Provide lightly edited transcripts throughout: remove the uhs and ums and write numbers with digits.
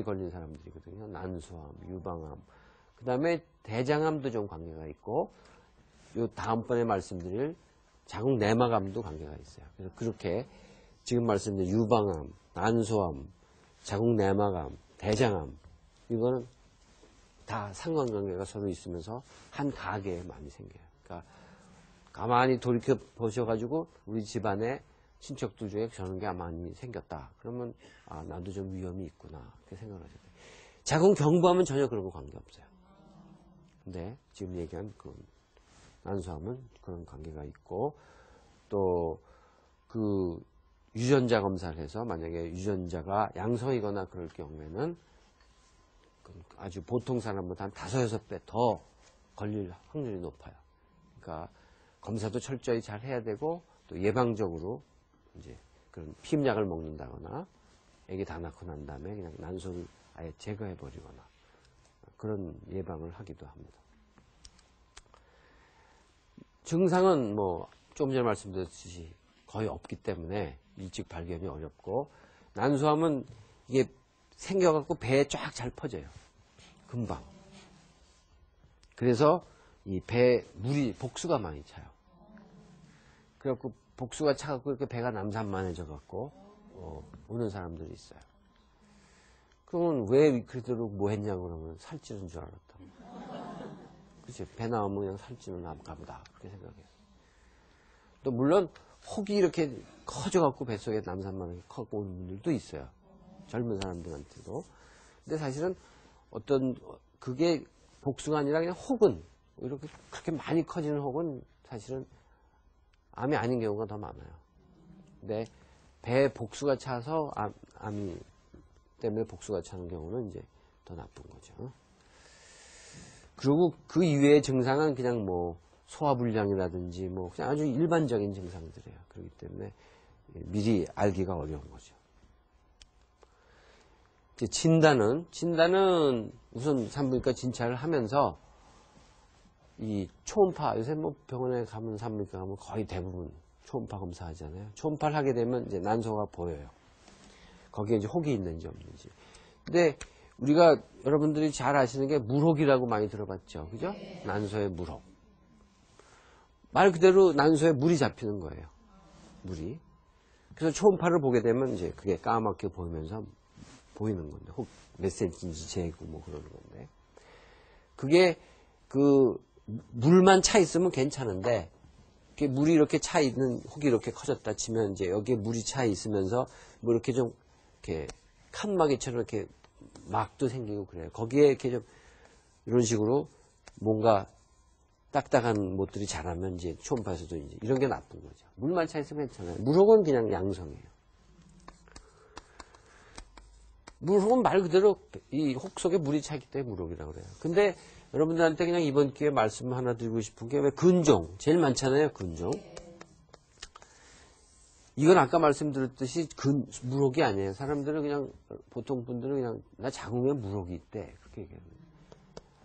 암이 걸린 사람들이거든요. 난소암, 유방암. 그 다음에 대장암도 좀 관계가 있고, 요 다음번에 말씀드릴 자궁 내막암도 관계가 있어요. 그래서 그렇게 지금 말씀드린 유방암, 난소암, 자궁 내막암, 대장암, 이거는 다 상관관계가 서로 있으면서 한 가게에 많이 생겨요. 그러니까 가만히 돌이켜 보셔가지고 우리 집안에 친척들 중에 저런 게 많이 생겼다. 그러면 아, 나도 좀 위험이 있구나. 그렇게 생각을 하셔야 돼요. 자궁 경부암은 전혀 그런 거 관계없어요. 근데 지금 얘기한 그 난소암은 그런 관계가 있고, 또 그 유전자 검사를 해서 만약에 유전자가 양성이거나 그럴 경우에는 아주 보통 사람보다 한 5, 6배 더 걸릴 확률이 높아요. 그러니까 검사도 철저히 잘 해야 되고, 또 예방적으로 이제 그런 피임약을 먹는다거나 애기 다 낳고 난 다음에 그냥 난소를 아예 제거해 버리거나 그런 예방을 하기도 합니다. 증상은 뭐 조금 전에 말씀드렸듯이 거의 없기 때문에 일찍 발견이 어렵고, 난소암은 이게 생겨갖고 배에 쫙 잘 퍼져요. 금방. 그래서 이 배에 물이 복수가 많이 차요. 그래갖고 복수가 차갖고 이렇게 배가 남산만해져갖고 오는 사람들이 있어요. 그러면 왜 그러도록 뭐 했냐고 그러면 살찌는 줄 알았다. 그치? 배 나오면 그냥 살찌는 남가 보다. 그렇게 생각해요. 또 물론 혹이 이렇게 커져갖고 뱃속에 남산만 커고 오는 분들도 있어요. 젊은 사람들한테도. 근데 사실은 어떤 그게 복수가 아니라 그냥 혹은 이렇게 그렇게 많이 커지는 혹은 사실은 암이 아닌 경우가 더 많아요. 근데 배에 복수가 차서 암이 때문에 복수가 차는 경우는 이제 더 나쁜 거죠. 그리고 그 이외의 증상은 그냥 뭐 소화불량이라든지 뭐 그냥 아주 일반적인 증상들이에요. 그렇기 때문에 미리 알기가 어려운 거죠. 이제 진단은 우선 산부인과 진찰을 하면서 이 초음파, 요새 뭐 병원에 가면 산부인과 가면 거의 대부분 초음파 검사하잖아요. 초음파를 하게 되면 이제 난소가 보여요. 거기에 이제 혹이 있는지 없는지. 근데 우리가 여러분들이 잘 아시는 게 물혹이라고 많이 들어봤죠. 그죠? 난소의 물혹. 말 그대로 난소에 물이 잡히는 거예요. 물이. 그래서 초음파를 보게 되면 이제 그게 까맣게 보이면서 보이는 건데, 혹 몇 센치인지 재고 뭐 그러는 건데. 그게 그 물만 차 있으면 괜찮은데, 물이 이렇게 차 있는 혹이 이렇게 커졌다 치면 이제 여기에 물이 차 있으면서 뭐 이렇게 좀 이렇게 칸막이처럼 이렇게 막도 생기고 그래요. 거기에 이렇게 좀 이런 식으로 뭔가 딱딱한 못들이 자라면 이제 초음파에서도 이제 이런 게 나쁜 거죠. 물만 차 있으면 괜찮아요. 물혹은 그냥 양성이에요. 물혹은 말 그대로 이 혹 속에 물이 차 있기 때문에 물혹이라고 그래요. 근데 여러분들한테 그냥 이번 기회에 말씀 하나 드리고 싶은 게 왜 근종 제일 많잖아요. 근종. 이건 아까 말씀드렸듯이 물혹이 아니에요. 사람들은 그냥 보통 분들은 그냥 나 자궁에 물혹이 있대 그렇게 얘기합니다.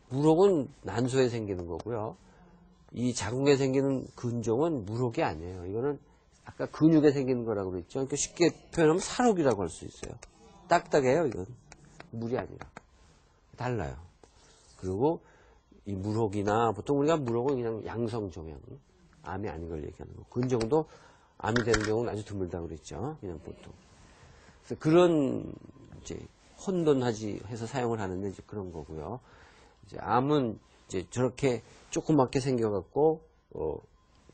물혹은 난소에 생기는 거고요. 이 자궁에 생기는 근종은 물혹이 아니에요. 이거는 아까 근육에 생기는 거라고 그랬죠. 그러니까 쉽게 표현하면 살혹이라고 할 수 있어요. 딱딱해요. 이건 물이 아니라 달라요. 그리고 이 물혹이나 보통 우리가 물혹은 그냥 양성 종양, 암이 아닌 걸 얘기하는 거. 근종도 암이 되는 경우는 아주 드물다고 그랬죠. 그냥 보통. 그래서 그런 이제 혼돈하지 해서 사용을 하는데 이제 그런 거고요. 이제 암은 이제 저렇게 조그맣게 생겨갖고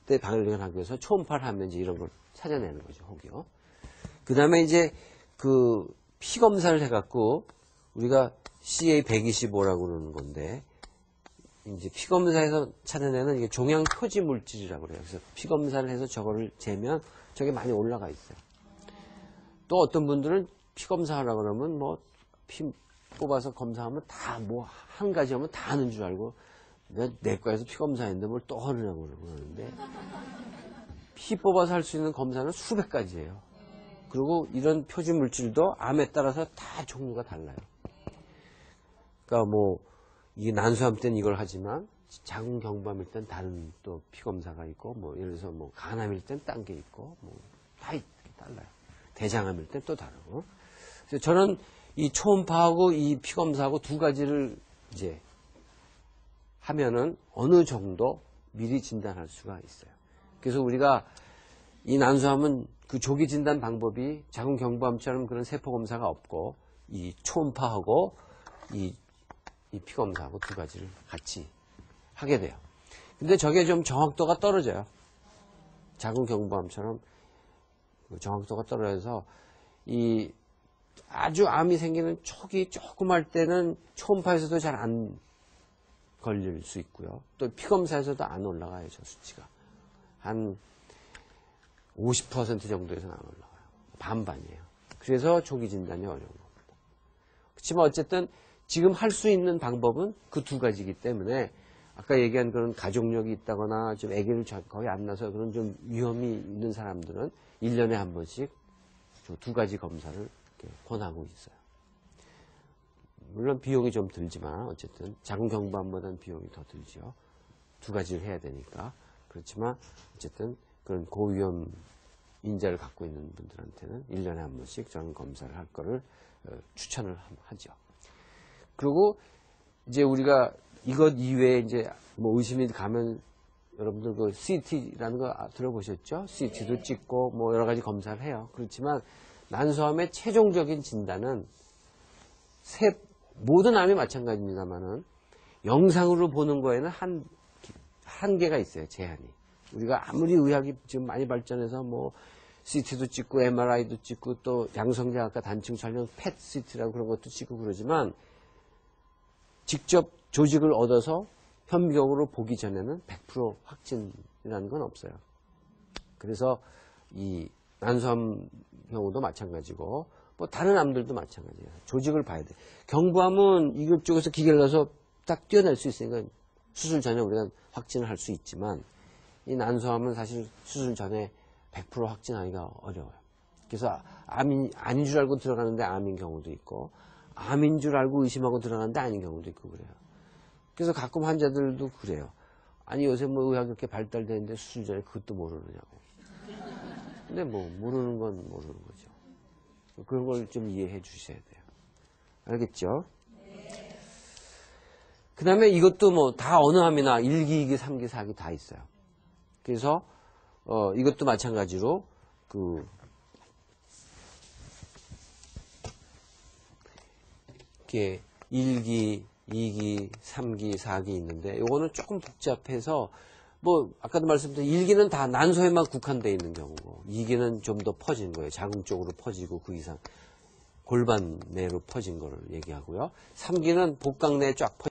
때 발견하기 위해서 초음파를 하면 이제 이런 걸 찾아내는 거죠. 혹이요. 그 다음에 이제 그 피 검사를 해갖고 우리가 CA125라고 그러는 건데 이제 피 검사에서 찾아내는 이게 종양 표지 물질이라고 그래요. 그래서 피 검사를 해서 저거를 재면 저게 많이 올라가 있어요. 또 어떤 분들은 피 검사하려고 그러면 뭐 피 뽑아서 검사하면 다 뭐 한 가지 하면 다 하는 줄 알고 내과에서 피 검사했는데 뭘 또 하느냐고 그러는데 피 뽑아서 할 수 있는 검사는 수백 가지예요. 그리고 이런 표지 물질도 암에 따라서 다 종류가 달라요. 그러니까 뭐 이게 난소암 때는 이걸 하지만 자궁 경부암일 땐 다른 또 피 검사가 있고 뭐 예를 들어서 뭐 간암일 땐 딴 게 있고 뭐 다 달라요. 대장암일 땐 또 다르고. 그래서 저는 이 초음파하고 이 피검사하고 두 가지를 이제 하면은 어느 정도 미리 진단할 수가 있어요. 그래서 우리가 이 난소암은 그 조기 진단 방법이 자궁경부암처럼 그런 세포 검사가 없고 이 초음파하고 이 피검사하고 두 가지를 같이 하게 돼요. 근데 저게 좀 정확도가 떨어져요. 자궁경부암처럼 정확도가 떨어져서 이 아주 암이 생기는 초기 조그말 때는 초음파에서도 잘 안 걸릴 수 있고요. 또 피검사에서도 안 올라가요. 저 수치가. 한 50% 정도에서는 안 올라가요. 반반이에요. 그래서 조기 진단이 어려운 겁니다. 그렇지만 어쨌든 지금 할 수 있는 방법은 그 두 가지이기 때문에 아까 얘기한 그런 가족력이 있다거나 좀 아기를 거의 안 낳아서 그런 좀 위험이 있는 사람들은 1년에 한 번씩 두 가지 검사를 이렇게 권하고 있어요. 물론 비용이 좀 들지만 어쨌든 자궁경부암보다는 비용이 더 들죠. 두 가지를 해야 되니까. 그렇지만 어쨌든 그런 고위험 인자를 갖고 있는 분들한테는 1년에 한 번씩 저런 검사를 할 거를 추천을 하죠. 그리고 이제 우리가 이것 이외에 이제 뭐 의심이 가면 여러분들 그 CT라는 거 들어보셨죠? CT도 찍고 뭐 여러 가지 검사를 해요. 그렇지만 난소암의 최종적인 진단은 모든 암이 마찬가지입니다만은 영상으로 보는 거에는 한계가 있어요. 제한이. 우리가 아무리 의학이 지금 많이 발전해서 뭐 CT도 찍고 MRI도 찍고 또 양성자학과 단층 촬영 PET CT라고 그런 것도 찍고 그러지만 직접 조직을 얻어서 현미경으로 보기 전에는 100% 확진이라는 건 없어요. 그래서 이 난소암 경우도 마찬가지고 뭐 다른 암들도 마찬가지예요. 조직을 봐야 돼. 경부암은 이쪽에서 기계를 넣어서 딱 떼어낼 수 있으니까 수술 전에 우리가 확진을 할 수 있지만 이 난소암은 사실 수술 전에 100% 확진하기가 어려워요. 그래서 아닌 줄 알고 들어가는데 암인 경우도 있고 암인 줄 알고 의심하고 들어가는데 아닌 경우도 있고 그래요. 그래서 가끔 환자들도 그래요. 아니 요새 뭐 의학이 이렇게 발달되는데 수술 전에 그것도 모르느냐고. 근데 뭐 모르는 건 모르는 거죠. 그런 걸 좀 이해해 주셔야 돼요. 알겠죠? 그 다음에 이것도 뭐 다 어느 암이나 1기, 2기, 3기, 4기 다 있어요. 그래서 이것도 마찬가지로 이렇게 1기, 2기, 3기, 4기 있는데 요거는 조금 복잡해서 뭐 아까도 말씀드린 1기는 다 난소에만 국한되어 있는 경우고 2기는 좀 더 퍼진 거예요. 자궁 쪽으로 퍼지고 그 이상 골반 내로 퍼진 거를 얘기하고요. 3기는 복강 내에 쫙 퍼진